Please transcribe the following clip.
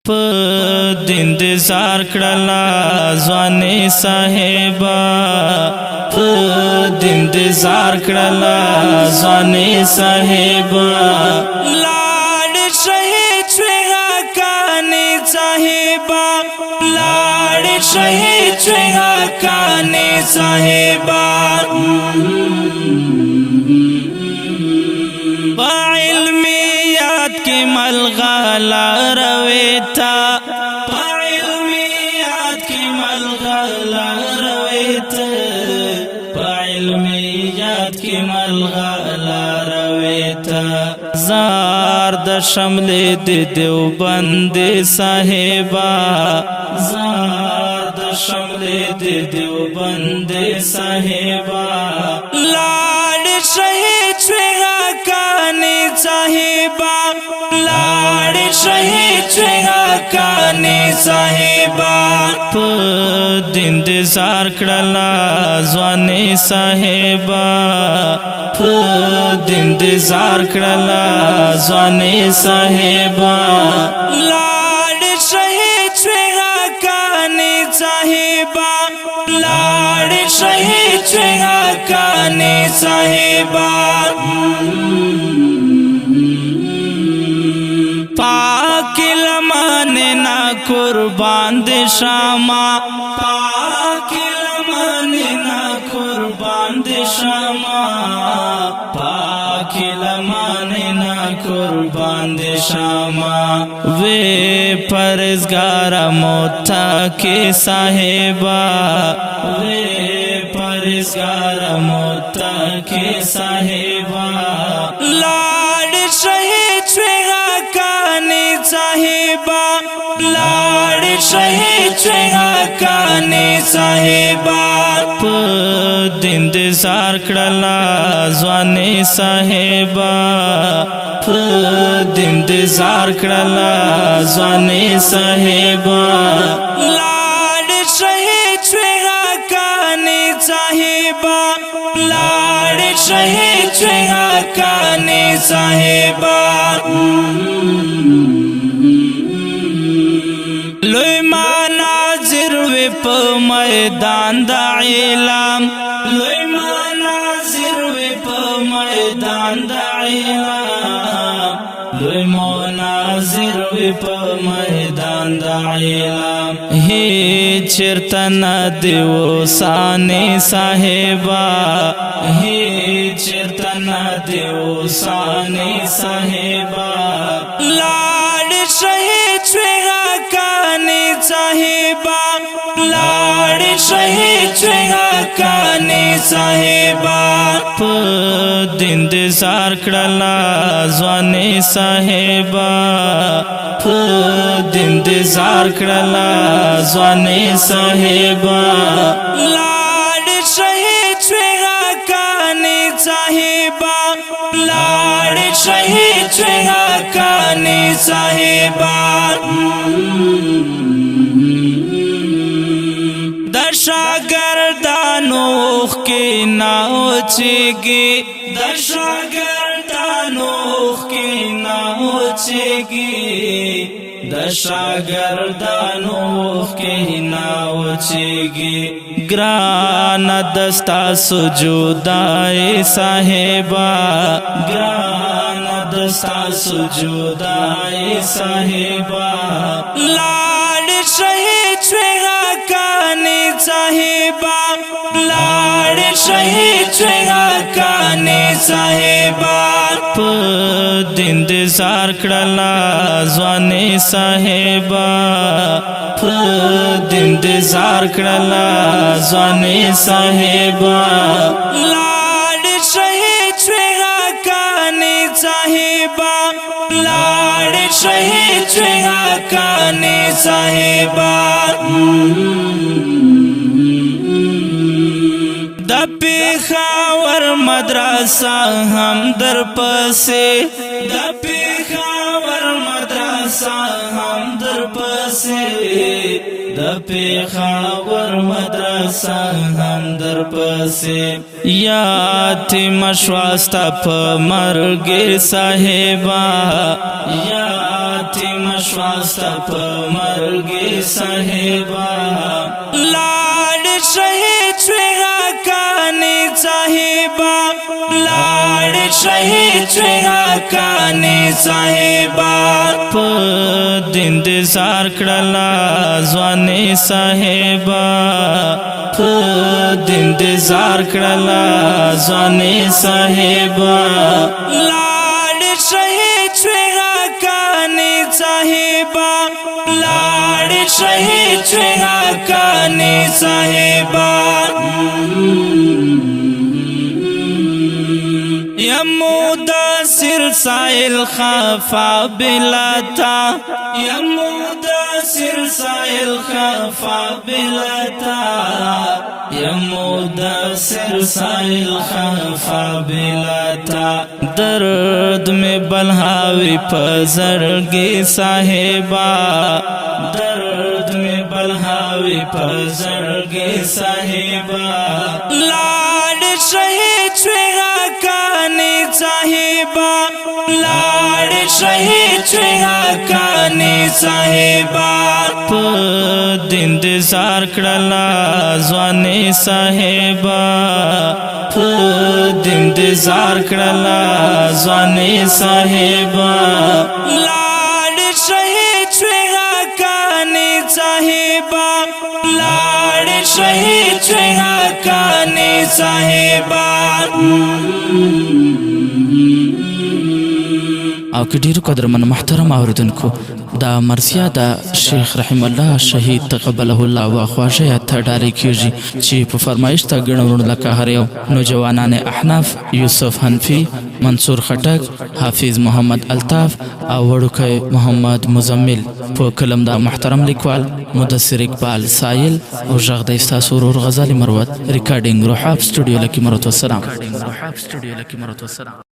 په دین دې زار کړلا ځواني صاحبا په دین دې زار کړلا ځواني صاحبا لاړ شهید شوی حقانی صاحبا لاړ شهید شوی حقانی صاحبا علمیات کی ملغلا رویتا علمیات کی ملغلا رویتا علمیات کی ملغلا رویتا زار د شمل د دیوبند صاحبا زار د شمل د دیوبند صاحبا لاړ شهید شوی حقانی صاحبا لاړ شهید شوی حقانی صاحبا په دین دې زار کړلا ځواني صاحبا په دین دې زار کړلا ځواني صاحبا لاړ شهید شوی حقانی صاحبا لاړ شهید شوی حقانی صاحبا پاک لمن نا قربان دے شاما پاک لمن نا قربان دے شاما پاک لمن نا قربان دے شاما وے پرزگارا موتا کے صاحبا وے پرزگارا موتا کے صاحبا لاڑ شہید شوی حقانی صاحبا لاڑ شہید شوی حقانی صاحبا په دین دې زار کړلا ځواني صاحبا په دین دې زار کړلا ځواني صاحبا لاړ شهید شوی حقانی صاحبا لاړ شهید شوی حقانی صاحبا لوی مناظر وی په میدان د اعلام لوی مناظر وی په میدان د اعلام لوی مناظر وی په میدان د اعلام هیڅ چرته نه دی وسانه صاحبا هیڅ چرته نه دی وسانه صاحبا لاړ شهید شوی حقانی صاحبا لاړ شهید شوی حقانی صاحبا په دین دې زار کړلا ځواني صاحبا په دین دې زار کړلا ځواني صاحبا لاړ شهید شوی حقانی صاحبا لاړ شهید شوی حقانی صاحبا د شاګردانو کې ناوچېږي د شاګردانو کې ناوچېږي د شاګردانو کې ناوچېږي ګران دستا سجودای صاحبا ګران دستا سجودای صاحبا لاړ شهید شوی حقانی صاحبا لاړ شهید شوی حقانی صاحبا په دین دې زار کړلا ځواني صاحبا په دین دې زار کړلا ځواني صاحبا لاړ شهید شوی حقانی صاحبا لاړ شهید شوی حقانی صاحبا د پیښور مدرسه هم در پسې د پیښور مدرسه هم در پسې د پیښور مدرسه هم در پسې یاتیم شوه ستا په مرګ صاحبا یاتیم شوه ستا په مرګ صاحبا لاړ شهید شوې حقاني صاحبا لاړ شهید شوې حقاني صاحبا په دین دې زار کړله ځواني صاحبا په دین دې زار کړله ځواني صاحبا لاړ شهید شوې حقاني صاحبا لاړ شهید شوې حقاني صاحبا یا مدثر سائل خفا بلاتا یا مدثر سائل خفا بلاتا یا مدثر سائل خفا بلاتا درد میں بلہاوی پزرگی صاحبا درد میں بلہاوی پزرگی صاحبا لاڈ شہید شوی حقانی صاحبا لاڈ شہید شوی حقانی صاحبا پا دین دې زار کړله ځواني صاحبا پا دین دې زار کړله ځواني صاحبا لاډ شهید شوی حقانی صاحبا لاډ شهید شوی حقانی صاحبا او که ډیرو قدرمن محترم اوریدونکو دا مرثیه د شیخ رحم الله شهید تقبله الله واخواشه یا ته ډارې کیږي چې په فرمایش ته ګڼ وروڼو لکه هر یو نوجوانان احناف یوسف حنفي منصور خټک حافظ محمد الطاف او وړوکی محمد مزمل په کلم د محترم لیکوال مدثر اقبال سایل او غږ د ستاسو ورور غزالي مروت ریکارډینګ روحاب سټوډیو لکه مروت والسلام